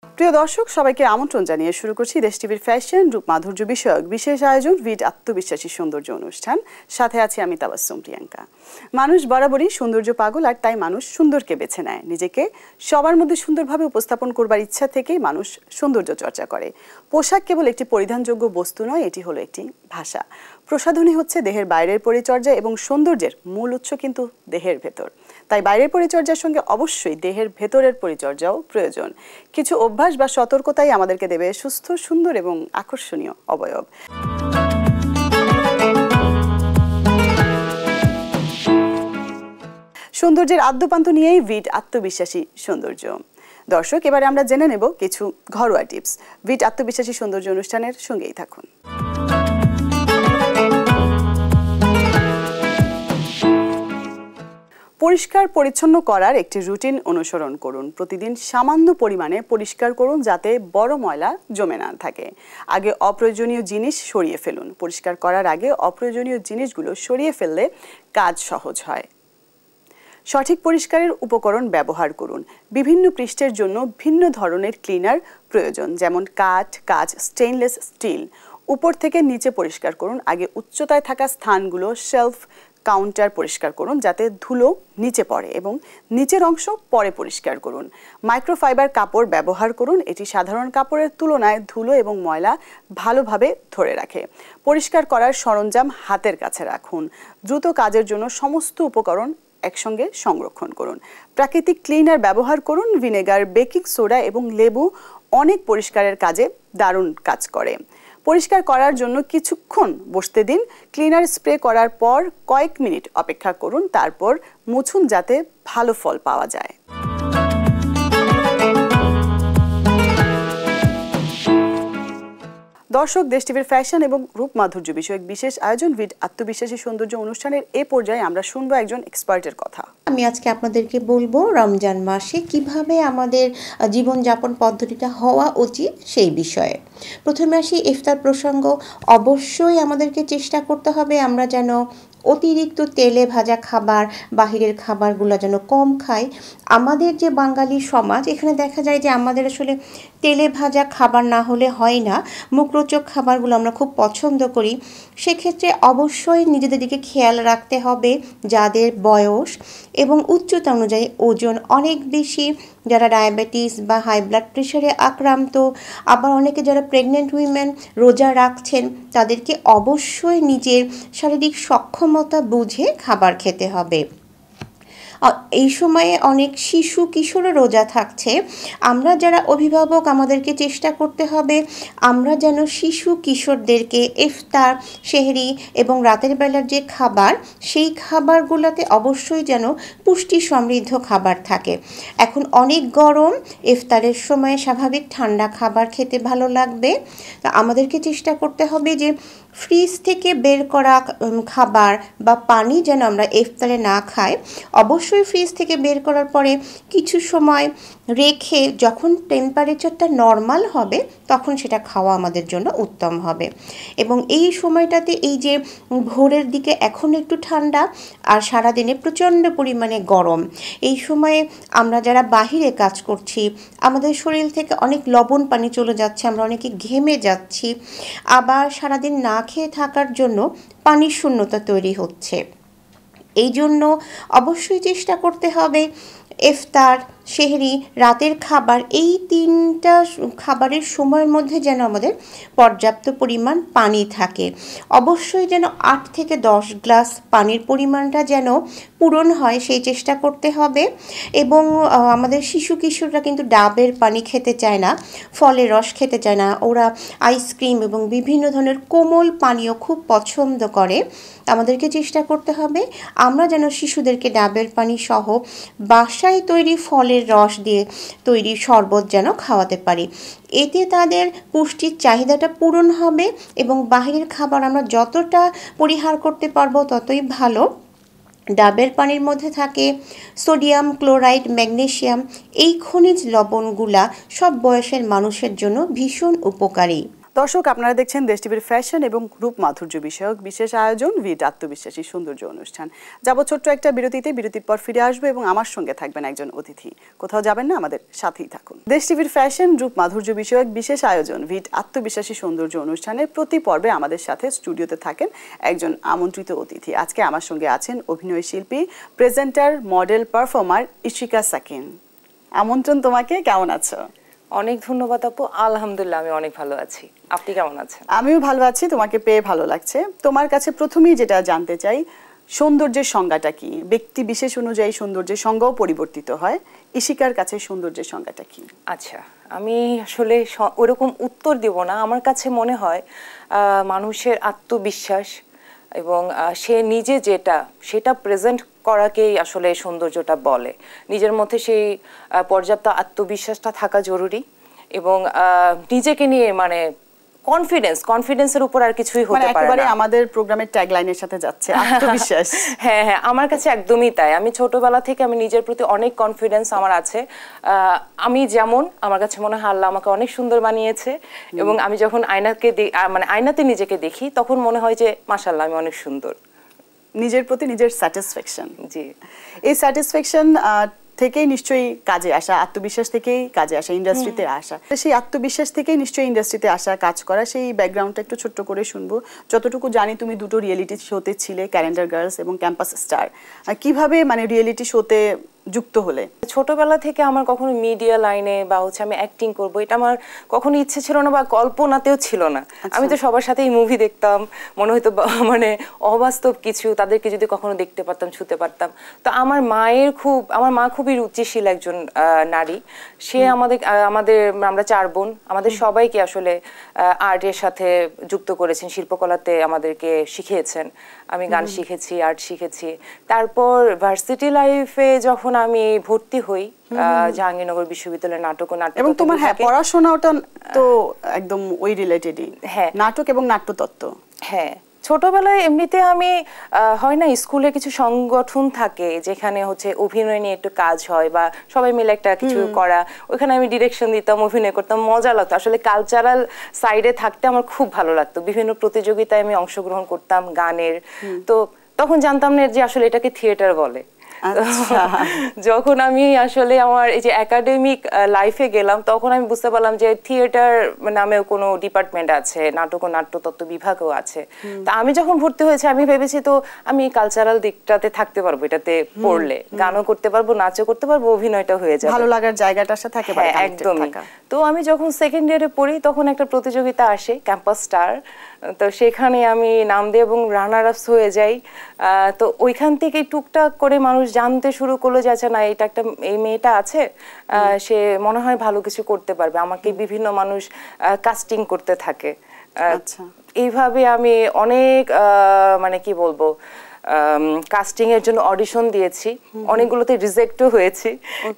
প্রিয় দর্শক, সবাইকে আমন্ত্রণ জানিয়ে শুরু করছি দেশ টিভির ফ্যাশন রূপ মাধুর্য বিষয়ক বিশেষ আয়োজন ভিট আত্মবিশ্বাসী সৌন্দর্য অনুষ্ঠান। সাথে আছি আমি তাবাসসুম প্রিয়াঙ্কা। মানুষ বরাবরই সৌন্দর্য পাগল, আর তাই মানুষ সুন্দরকে বেছে নেয়। নিজেকে সবার মধ্যে সুন্দরভাবে উপস্থাপন করবার ইচ্ছা থেকেই মানুষ সৌন্দর্য চর্চা করে। পোশাক কেবল একটি পরিধানযোগ্য বস্তু নয়, এটি হলো একটি ভাষা। প্রসাধনী হচ্ছে দেহের বাইরের পরিচর্যা, এবং সৌন্দর্যের মূল উৎস কিন্তু দেহের ভেতর। তাই বাইরের পরিচর্যার সঙ্গে অবশ্যই দেহের ভেতরের পরিচর্যাও প্রয়োজন। কিছু অভ্যাস বা সতর্কতাই আমাদেরকে দেবে সুস্থ, সুন্দর এবং আকর্ষণীয় অবয়ব। সৌন্দর্যের আদ্যপান্ত নিয়েই ভিট আত্মবিশ্বাসী সৌন্দর্য। দর্শক, এবারে আমরা জেনে নেব কিছু ঘরোয়া টিপস। ভিট আত্মবিশ্বাসী সৌন্দর্য অনুষ্ঠানের সঙ্গেই থাকুন। পরিষ্কার পরিচ্ছন্ন করার একটি রুটিন অনুসরণ করুন। প্রতিদিন সামান্য পরিমাণে পরিষ্কার করুন, যাতে বড় ময়লা জমে না থাকে। আগে অপ্রয়োজনীয় জিনিস সরিয়ে ফেলুন। পরিষ্কার করার আগে অপ্রয়োজনীয় জিনিসগুলো সরিয়ে ফেললে কাজ সহজ হয়। সঠিক পরিষ্কারের উপকরণ ব্যবহার করুন। বিভিন্ন পৃষ্ঠের জন্য ভিন্ন ধরনের ক্লিনার প্রয়োজন, যেমন কাঁচ, স্টেইনলেস স্টিল। উপর থেকে নিচে পরিষ্কার করুন। আগে উচ্চতায় থাকা স্থানগুলো, শেলফ, কাউন্টার পরিষ্কার করুন, যাতে ধুলো নিচে পড়ে, এবং নিচের অংশ পরে পরিষ্কার করুন। মাইক্রোফাইবার কাপড় ব্যবহার করুন। এটি সাধারণ কাপড়ের তুলনায় ধুলো এবং ময়লা ভালোভাবে ধরে রাখে। পরিষ্কার করার সরঞ্জাম হাতের কাছে রাখুন। দ্রুত কাজের জন্য সমস্ত উপকরণ একসঙ্গে সংরক্ষণ করুন। প্রাকৃতিক ক্লিনার ব্যবহার করুন। ভিনেগার, বেকিং সোডা এবং লেবু অনেক পরিষ্কারের কাজে দারুণ কাজ করে। পরিষ্কার করার জন্য কিছুক্ষণ বসতে দিন। ক্লিনার স্প্রে করার পর কয়েক মিনিট অপেক্ষা করুন, তারপর মুছুন, যাতে ভালো ফল পাওয়া যায়। দর্শক, দেশ টিভির ফ্যাশন এবং রূপ মাধুর্য বিষয়ক বিশেষ আয়োজন ভিট আত্মবিশ্বাসী সৌন্দর্য অনুষ্ঠানের এ পর্যায়ে আমরা শুনবো একজন এক্সপার্টের কথা। আমি আজকে আপনাদেরকে বলবো রমজান মাসে কিভাবে আমাদের জীবনযাপন পদ্ধতিটা হওয়া উচিত সেই বিষয়ে। প্রথমে আসি ইফতার প্রসঙ্গ। অবশ্যই আমাদেরকে চেষ্টা করতে হবে আমরা যেন অতিরিক্ত তেলে ভাজা খাবার, বাহিরের খাবারগুলো যেন কম খাই। আমাদের যে বাঙালি সমাজ, এখানে দেখা যায় যে আমাদের আসলে তেলে ভাজা খাবার না হলে হয় না। মুখরোচক খাবারগুলো আমরা খুব পছন্দ করি। সেক্ষেত্রে অবশ্যই নিজেদের দিকে খেয়াল রাখতে হবে। যাদের বয়স এবং উচ্চতা অনুযায়ী ওজন অনেক বেশি, যারা ডায়াবেটিস বা হাই ব্লাড প্রেশারে আক্রান্ত, আবার অনেকে যারা প্রেগনেন্ট উইমেন রোজা রাখছেন, তাদেরকে অবশ্যই নিজের শারীরিক সক্ষমতা বুঝে খাবার খেতে হবে। এই সময়ে অনেক শিশু কিশোরও রোজা থাকছে। আমরা যারা অভিভাবক, আমাদেরকে চেষ্টা করতে হবে আমরা যেন শিশু কিশোরদেরকে ইফতার, সেহরি এবং রাতের বেলার যে খাবার, সেই খাবারগুলোতে অবশ্যই যেন পুষ্টি সমৃদ্ধ খাবার থাকে। এখন অনেক গরম, ইফতারের সময় স্বাভাবিক ঠান্ডা খাবার খেতে ভালো লাগবে। তা আমাদেরকে চেষ্টা করতে হবে যে ফ্রিজ থেকে বের করা খাবার বা পানি যেন আমরা ইফতারে না খাই। অবশ্যই ফ্রিজ থেকে বের করার পরে কিছু সময় রেখে যখন টেম্পারেচারটা নর্মাল হবে তখন সেটা খাওয়া আমাদের জন্য উত্তম হবে। এবং এই সময়টাতে এই যে ভোরের দিকে এখন একটু ঠান্ডা আর সারাদিনে প্রচণ্ড পরিমাণে গরম, এই সময়ে আমরা যারা বাহিরে কাজ করছি, আমাদের শরীর থেকে অনেক লবণ পানি চলে যাচ্ছে, আমরা অনেকে ঘেমে যাচ্ছি, আবার সারাদিন না খেয়ে থাকার জন্য পানির শূন্যতা তৈরি হচ্ছে। এই জন্য অবশ্যই চেষ্টা করতে হবে ইফতার, সেহরি, রাতের খাবার, এই তিনটা খাবারের সময়ের মধ্যে যেন আমাদের পর্যাপ্ত পরিমাণ পানি থাকে। অবশ্যই যেন 8 থেকে 10 গ্লাস পানির পরিমাণটা যেন পূরণ হয় সেই চেষ্টা করতে হবে। এবং আমাদের শিশু কিশোররা কিন্তু ডাবের পানি খেতে চায় না, ফলের রস খেতে চায় না, ওরা আইসক্রিম এবং বিভিন্ন ধরনের কোমল পানীয় খুব পছন্দ করে। আমাদেরকে চেষ্টা করতে হবে আমরা যেন শিশুদেরকে ডাবের পানি সহ বাসায় তৈরি ফলের রস দিয়ে তৈরি শরবত যেন খাওয়াতে পারি। এতে তাদের পুষ্টির চাহিদাটা পূরণ হবে এবং বাহিরের খাবার আমরা যতটা পরিহার করতে পারবো ততই ভালো। ডাবের পানির মধ্যে থাকে সোডিয়াম, ক্লোরাইড, ম্যাগনেসিয়াম। এই খনিজ লবণগুলা সব বয়সের মানুষের জন্য ভীষণ উপকারী। দর্শক, আপনারা দেখছেন দেশ টিভির ফ্যাশন এবং রূপ মাধুর্য বিষয়ক বিশেষ আয়োজন ভিট আত্মবিশ্বাসী সৌন্দর্য অনুষ্ঠান। যাব ছোট্ট একটা বিরতিতে, বিরতির পর ফিরে আসবো এবং আমার সঙ্গে থাকবেন একজন অতিথি। কোথাও যাবেন না, আমাদের সাথেই থাকুন। দেশ টিভির ফ্যাশন রূপ মাধুর্য বিষয়ক বিশেষ আয়োজন ভিট আত্মবিশ্বাসী সৌন্দর্য অনুষ্ঠানের প্রতি পর্বে আমাদের সাথে স্টুডিওতে থাকেন একজন আমন্ত্রিত অতিথি। আজকে আমার সঙ্গে আছেন অভিনয় শিল্পী, প্রেজেন্টার, মডেল, পারফর্মার ইশিকা সাকিন। আমন্ত্রণ তোমাকে, কেমন আছো? অনেক ধন্যবাদ আপু, আলহামদুলিল্লাহ আমি অনেক ভালো আছি। আপনি কেমন আছেন? আমিও ভালো আছি, তোমাকে পেয়ে ভালো লাগছে। তোমার কাছে প্রথমেই যেটা জানতে চাই, সৌন্দর্যের সংজ্ঞাটা কি? ব্যক্তি বিশেষ অনুযায়ী সৌন্দর্যের সংজ্ঞাও পরিবর্তিত হয়। ইশিকার কাছে সৌন্দর্যের সংজ্ঞাটা কি? আচ্ছা, আমি আসলে ওরকম উত্তর দিব না। আমার কাছে মনে হয় মানুষের আত্মবিশ্বাস এবং সে নিজে সেটা প্রেজেন্ট করাকেই আসলে সৌন্দর্যটা বলে। নিজের মধ্যে সেই পর্যাপ্ত আত্মবিশ্বাসটা থাকা জরুরি এবং নিজেকে নিয়ে মানে কনফিডেন্সের উপর আর কিছুই হতে পারে না। একেবারে আমাদের প্রোগ্রামের ট্যাগলাইনের সাথে যাচ্ছে আত্মবিশ্বাস। হ্যাঁ হ্যাঁ, আমার কাছে একদমই তাই। আমি ছোটবেলা থেকে আমি নিজের প্রতি অনেক কনফিডেন্স আমার আছে। আমি যেমন, আমার কাছে মনে হয় আল্লাহ আমাকে অনেক সুন্দর বানিয়েছে এবং আমি যখন আয়নাতে নিজেকে দেখি তখন মনে হয় যে মাশাআল্লাহ আমি অনেক সুন্দর। নিজের প্রতি নিজের স্যাটিসফ্যাকশন, জি, এই স্যাটিসফ্যাকশন থেকেই নিশ্চয়ই কাজে আসা, আত্মবিশ্বাস থেকেই কাজে আসা, ইন্ডাস্ট্রিতে আসা। সেই আত্মবিশ্বাস থেকেই নিশ্চয়ই ইন্ডাস্ট্রিতে আসা, কাজ করা। সেই ব্যাকগ্রাউন্ডটা একটু ছোট্ট করে শুনবো। যতটুকু জানি তুমি দুটো রিয়েলিটি শোতে ছিলে, ক্যালেন্ডার গার্লস এবং ক্যাম্পাস স্টার। কিভাবে রিয়েলিটি শোতে যুক্ত হলে? ছোটবেলা থেকে আমার কখনো মিডিয়া লাইনে বা আমি অ্যাক্টিং করব এটা আমার কখনো ইচ্ছে ছিল না বা কল্পনাতেও ছিল না। আমি তো সবার সাথেই মুভি দেখতাম, মনে হয়তো অবাস্তব কিছু, তাদেরকে যদি কখনো দেখতে পারতাম, ছুতে পারতাম। তো আমার মা খুবই রুচিশীল একজন নারী। সে আমরা 4 বোন, আমাদের সবাইকে আসলে আর্টের সাথে যুক্ত করেছেন, শিল্পকলাতে আমাদেরকে শিখিয়েছেন। আমি গান শিখেছি, আর্ট শিখেছি। তারপর ভার্সিটি লাইফে যখন আমি ভর্তি হই জাহাঙ্গীরনগর বিশ্ববিদ্যালয়ের নাটক ও নাট্য, এবং তোমার পড়াশোনাটা তো একদম ওই রিলেটেডই, হ্যাঁ, নাটক এবং নাট্যতত্ত্ব। হ্যাঁ, ছোটবেলায় এমনিতে আমি হয় না স্কুলে কিছু সংগঠন থাকে যেখানে অভিনয় নিয়ে একটু কাজ হয় বা সবাই মিলে একটা কিছু করা, ওইখানে আমি ডিরেকশন দিতাম, অভিনয় করতাম, মজা লাগতো। আসলে কালচারাল সাইডে থাকতে আমার খুব ভালো লাগতো। বিভিন্ন প্রতিযোগিতায় আমি অংশগ্রহণ করতাম গানের। তো তখন জানতাম না যে আসলে এটাকে থিয়েটার বলে। যখন আমি আসলে আমার এই যে একাডেমিক লাইফে গেলাম তখন আমি বুঝতে পারলাম যে থিয়েটার নামেও কোনো ডিপার্টমেন্ট আছে, নাটক ও নাট্যতত্ত্ব বিভাগও আছে। তা আমি যখন ভর্তি হয়েছি আমি ভেবেছি তো আমি কালচারাল দিকটাতে থাকতে পারবো, এটাতে পড়লে গানও করতে পারবো, নাচও করতে পারবো, অভিনয়টা হয়ে যাবে, ভালো লাগার জায়গাটার সাথে থাকে। একদমই। তো আমি যখন সেকেন্ড ইয়ারে পড়ি তখন একটা প্রতিযোগিতা আসে, ক্যাম্পাস স্টার। তো সেখানে আমি নাম দিই এবং রানার আপস হয়ে যাই। তো ওইখান থেকে টুকটাক করে মানুষ জানতে শুরু করলো যে আচ্ছা না, এই মেয়েটা আছে, সে মনে হয় ভালো কিছু করতে পারবে। আমাকে বিভিন্ন মানুষ কাস্টিং করতে থাকে। এইভাবে আমি অনেক কি বলবো, কাস্টিং এর জন্য অডিশন দিয়েছি, অনেকগুলোতে রিজেক্টও হয়েছি।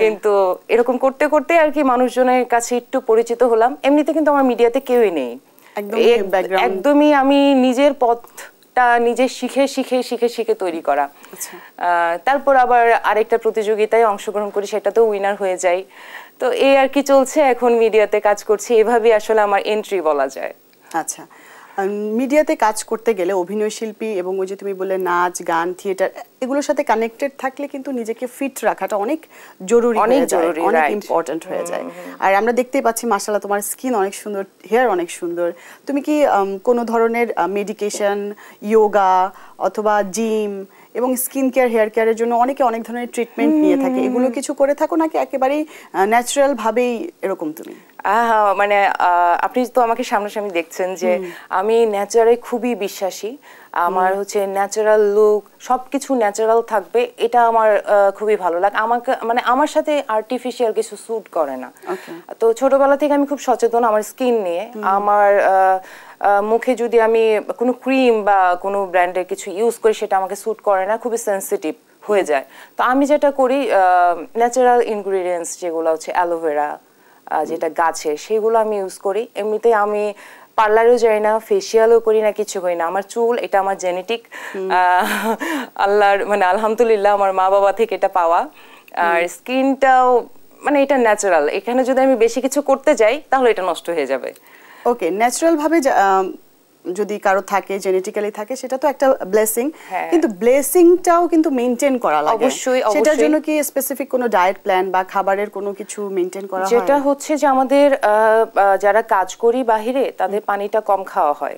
কিন্তু এরকম করতে করতে আর কি মানুষজনের কাছে একটু পরিচিত হলাম। এমনিতে কিন্তু আমার মিডিয়াতে কেউই নেই, একদমই আমি নিজের পথটা নিজে শিখে শিখে শিখে শিখে তৈরি করা। তারপর আবার আরেকটা প্রতিযোগিতায় অংশগ্রহণ করি, সেটাতেও উইনার হয়ে যাই। তো এই আর কি চলছে, এখন মিডিয়াতে কাজ করছি, এভাবেই আসলে আমার এন্ট্রি বলা যায়। আচ্ছা, মিডিয়াতে কাজ করতে গেলে অভিনয় শিল্পী এবং ওই যে তুমি বললে নাচ, গান, থিয়েটার, এগুলোর সাথে কানেক্টেড থাকলে কিন্তু নিজেকে ফিট রাখাটা অনেক জরুরি, অনেক ইম্পর্টেন্ট হয়ে যায়। আর আমরা দেখতেই পাচ্ছি মাশাআল্লাহ তোমার স্কিন অনেক সুন্দর, হেয়ার অনেক সুন্দর। তুমি কি কোনো ধরনের মেডিকেশন, যোগা অথবা জিম এবং স্কিন কেয়ার, হেয়ার কেয়ারের জন্য অনেকে অনেক ধরনের ট্রিটমেন্ট নিয়ে থাকে, এগুলো কিছু করে থাকো নাকি একেবারেই ন্যাচারাল ভাবেই এরকম তুমি? আপনি তো আমাকে সামনাসামনি দেখছেন যে আমি ন্যাচারে খুবই বিশ্বাসী। আমার ন্যাচারাল লুক, সবকিছু ন্যাচারাল থাকবে, এটা আমার খুবই ভালো লাগে। আমাকে আমার সাথে আর্টিফিশিয়াল কিছু স্যুট করে না। তো ছোটবেলা থেকে আমি খুব সচেতন আমার স্কিন নিয়ে। আমার মুখে যদি আমি কোনো ক্রিম বা কোনো ব্র্যান্ডের কিছু ইউজ করি সেটা আমাকে স্যুট করে না, খুবই সেন্সিটিভ হয়ে যায়। তো আমি যেটা করি, ন্যাচারাল ইনগ্রিডিয়েন্টস যেগুলো অ্যালোভেরা, যেটা গাছে, সেগুলো আমি ইউজ করি। এমনিতে আমি পার্লারেও যাই না, ফেসিয়ালও করি না, কিছু করি না। আমার চুল, এটা আমার জেনেটিক, আল্লাহর আলহামদুলিল্লাহ আমার মা বাবা থেকে এটা পাওয়া। আর স্কিনটাও এটা ন্যাচারাল। এখানে যদি আমি বেশি কিছু করতে যাই তাহলে এটা নষ্ট হয়ে যাবে। ওকে, ন্যাচারাল ভাবে যদি কারো থাকে, জেনেটিক্যালি থাকে, সেটা তো একটা ব্লেসিং, কিন্তু ব্লেসিংটাও কিন্তু মেইনটেইন করা লাগে। অবশ্যই। সেটার জন্য কি স্পেসিফিক কোনো ডায়েট প্ল্যান বা খাবারের কোনো কিছু মেইনটেইন করা হয়? যেটা হচ্ছে যে আমাদের যারা কাজ করি বাহিরে তাদের পানিটা কম খাওয়া হয়।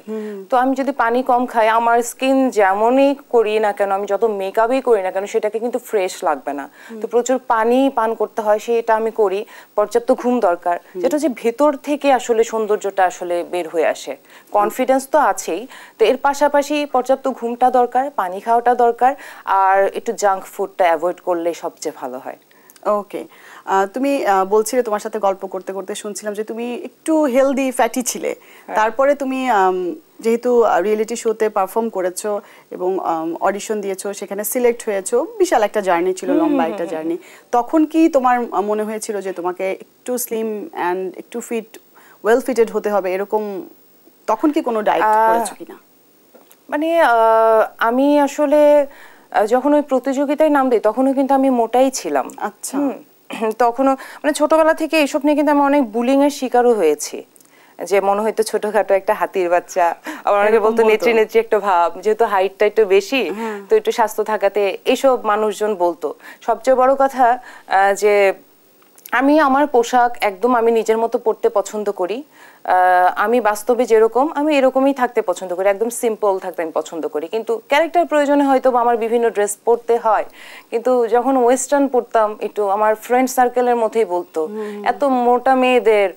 তো আমি যদি পানি কম খাই, আমার স্কিন যেমনই করি না কেন, আমি যত মেকআপই করি না কেন, সেটাকে কিন্তু ফ্রেশ লাগবে না। তো প্রচুর পানি পান করতে হয়, সেটা আমি করি। পর্যাপ্ত ঘুম দরকার, যেটা হচ্ছে ভেতর থেকে আসলে সৌন্দর্যটা আসলে বের হয়ে আসে। কনফিডেন্স তো আছেই, তো এর পাশাপাশি পর্যাপ্ত ঘুমটা দরকার, পানি খাওয়াটা দরকার, আর একটু জাঙ্ক ফুডটা অ্যাভয়েড করলে সবচেয়ে ভালো হয়। ওকে, তুমি বলছিলে, তোমার সাথে গল্প করতে করতে শুনছিলাম যে তুমি একটু হেলদি ফ্যাটি ছিলে, তারপরে তুমি যেহেতু রিয়েলিটি শোতে পারফর্ম করেছো এবং অডিশন দিয়েছো, সেখানে সিলেক্ট হয়েছো, বিশাল একটা জার্নি ছিল, লম্বা একটা জার্নি। তখন কি তোমার মনে হয়েছিল যে তোমাকে একটু স্লিম অ্যান্ড একটু ফিট, ওয়েল ফিটেড হতে হবে, এরকম তখন কি কোনো ডায়েট করেছো কিনা? মানে আমি আসলে যখন ওই প্রতিযোগিতায় নাম দিই তখনও কিন্তু আমি মোটাই ছিলাম। আচ্ছা। তখনও মানে ছোটবেলা থেকে এইসব নিয়ে কিন্তু আমি অনেক বুলিং এর শিকারও হয়েছি, যে মনে হয়তো ছোটখাটো একটা হাতির বাচ্চা, আবার অনেকে বলতো নেত্রী নেত্রী একটা ভাব, যেহেতু হাইটটা একটু বেশি, তো একটু স্বাস্থ্য থাকাতে এইসব মানুষজন বলতো। সবচেয়ে বড় কথা যে আমি আমার পোশাক একদম আমি নিজের মতো পরতে পছন্দ করি। আমি বাস্তবে যেরকম আমি এরকমই থাকতে পছন্দ করি, একদম সিম্পল থাকতে আমি পছন্দ করি। কিন্তু ক্যারেক্টার প্রয়োজনে হয়তো আমার বিভিন্ন ড্রেস পরতে হয়, কিন্তু যখন ওয়েস্টার্ন পরতাম একটু আমার ফ্রেন্ড সার্কেলের মধ্যেই বলতো এত মোটা মেয়েদের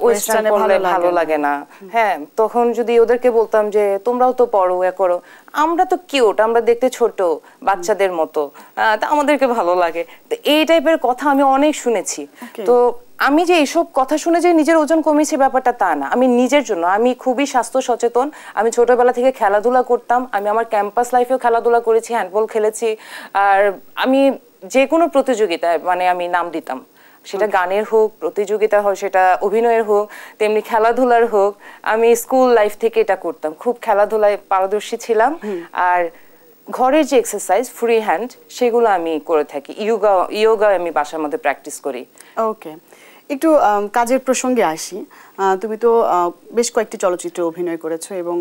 ওয়েস্টার্ন পরলে ভালো লাগে না। হ্যাঁ, তখন যদি ওদেরকে বলতাম যে তোমরাও তো পরো, এ করো, আমরা তো কিউট, আমরা দেখতে ছোট বাচ্চাদের মতো, তা আমাদেরকে ভালো লাগে। তো এই টাইপের কথা আমি অনেক শুনেছি। তো আমি যে এইসব কথা শুনে যে নিজের ওজন কমেছে ব্যাপারটা তা না, আমি নিজের জন্য আমি খুবই স্বাস্থ্য সচেতন। আমি ছোটবেলা থেকে খেলাধুলা করতাম, আমি আমার ক্যাম্পাস লাইফেও খেলাধুলা করেছি, হ্যান্ডবল খেলেছি, আর আমি যে কোনো প্রতিযোগিতায় মানে আমি নাম দিতাম, সেটা গানের হোক, প্রতিযোগিতা হোক, সেটা অভিনয়ের হোক, তেমনি খেলাধুলার হোক। আমি স্কুল লাইফ থেকে এটা করতাম, খুব খেলাধুলায় পারদর্শী ছিলাম। আর ঘরের যে এক্সারসাইজ ফ্রি হ্যান্ড সেগুলো আমি করে থাকি, ইয়োগা আমি বাসার মধ্যে প্র্যাকটিস করি। ওকে, একটু কাজের প্রসঙ্গে আসি। তুমি তো বেশ কয়েকটি চলচ্চিত্রে অভিনয় করেছো এবং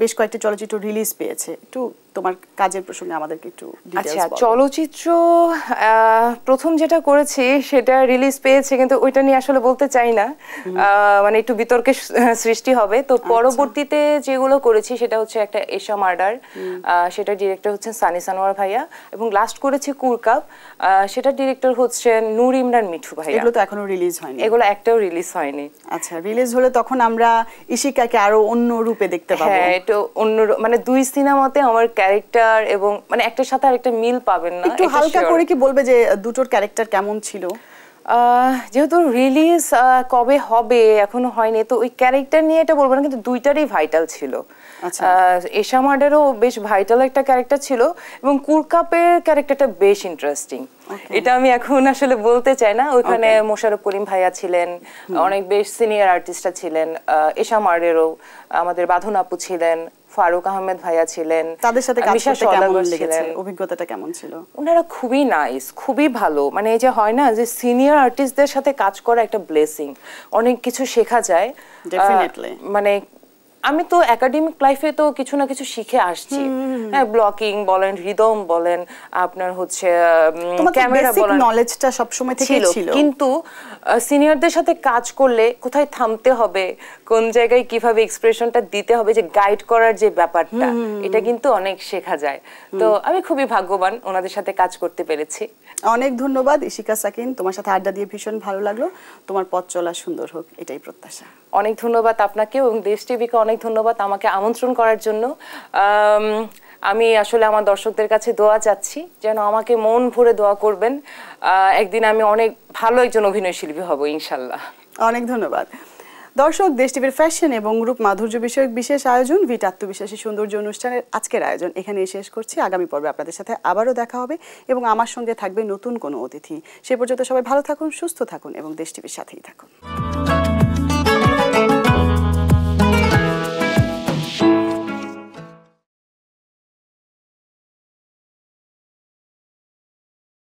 বেশ কয়েকটি চলচ্চিত্র রিলিজ পেয়েছে। একটু তোমার কাজের প্রসঙ্গে আমাদেরকে একটু ডিটেইলস বলো। আচ্ছা, চলচ্চিত্র প্রথম যেটা করেছি সেটা রিলিজ পেয়েছে, কিন্তু ওইটা নিয়ে আসলে বলতে চাই না, মানে একটু বিতর্কের সৃষ্টি হবে। তো পরবর্তীতে যেগুলো করেছি সেটা হচ্ছে একটা এশা মার্ডার, সেটা ডিরেক্টর হচ্ছেন সানি সানোয়ার ভাইয়া, এবং লাস্ট করেছি কুরকাপ, সেটা ডিরেক্টর হচ্ছেন নূর ইমরান মিঠু ভাইয়া। এগুলো তো এখনো রিলিজ হয়নি? এগুলো একটাও রিলিজ হয়নি। আচ্ছা, রিলিজ হলে তখন আমরা ইশিকাকে আরো অন্য রূপে দেখতে পাবো। হ্যাঁ, এটা অন্য, মানে দুই সিনেমাতে আমার ক্যারেক্টার এবং মানে একটার সাথে আরেকটা মিল পাবেন না। একটু হালকা করে কি বলবে যে দুটোর ক্যারেক্টার কেমন ছিল? যেহেতু রিলিজ কবে হবে এখনো হয়নি, তো ওই ক্যারেক্টার নিয়ে এটা বলবো না, কিন্তু দুইটারই ভাইটাল ছিল। এশা মার্ডারও বেশ ভাইটাল একটা ক্যারেক্টার ছিল, এবং কুরকাপের ক্যারেক্টারটা বেশ ইন্টারেস্টিং। এটা আমি এখন আসলে বলতে চাই না। ওইখানে মোশাররফ করিম ভাইয়া ছিলেন, অনেক বেশ সিনিয়র আর্টিস্টরা ছিলেন। এশা মার্ডারও আমাদের বাঁধন আপু ছিলেন, ফারুক আহমেদ ভাইয়া ছিলেন। তাদের সাথে কাজ করতে কেমন লেগেছে? অভিজ্ঞতাটা কেমন ছিল? ওনারা খুবই নাইস, খুবই ভালো। মানে এই যে হয় না যে সিনিয়র আর্টিস্টদের সাথে কাজ করা একটা ব্লেসিং, অনেক কিছু শেখা যায়। ডেফিনেটলি। মানে আমি তো একাডেমিক লাইফে তো কিছু না কিছু শিখে আসছি, হ্যাঁ, ব্লকিং বলেন, রিদম বলেন, আপনার হচ্ছে ক্যামেরা বলেন, নলেজটা সব সময় থেকেই ছিল। কিন্তু সিনিয়রদের সাথে কাজ করলে কোথায় থামতে হবে, কোন জায়গায় কিভাবে এক্সপ্রেশনটা দিতে হবে, যে গাইড করার যে ব্যাপারটা, এটা কিন্তু অনেক শেখা যায়। তো আমি খুবই ভাগ্যবান ওনাদের সাথে কাজ করতে পেরেছি। অনেক ধন্যবাদ ইশিকা সাকিন, তোমার সাথে আড্ডা দিয়ে ভীষণ ভালো লাগলো। তোমার পথ চলা সুন্দর হোক, এটাই প্রত্যাশা। অনেক ধন্যবাদ আপনাকে এবং দেশ টিভিকে অনেক ধন্যবাদ আমাকে আমন্ত্রণ করার জন্য। আমি আসলে আমার দর্শকদের কাছে দোয়া চাচ্ছি, যেন আমাকে মন ভরে দোয়া করবেন। একদিন আমি অনেক ভালো একজন অভিনয় শিল্পী হব ইনশাল্লাহ। অনেক ধন্যবাদ। দর্শক, দেশ টিভির ফ্যাশন এবং রূপ মাধুর্য বিষয়ক বিশেষ আয়োজন ভিট আত্মবিশ্বাসী সৌন্দর্য অনুষ্ঠানের আজকের আয়োজন এখানেই শেষ করছি। আগামী পর্বে আপনাদের সাথে আবারও দেখা হবে এবং আমার সঙ্গে থাকবে নতুন কোনো অতিথি। সে পর্যন্ত সবাই ভালো থাকুন, সুস্থ থাকুন এবং দেশ টিভির সাথেই থাকুন।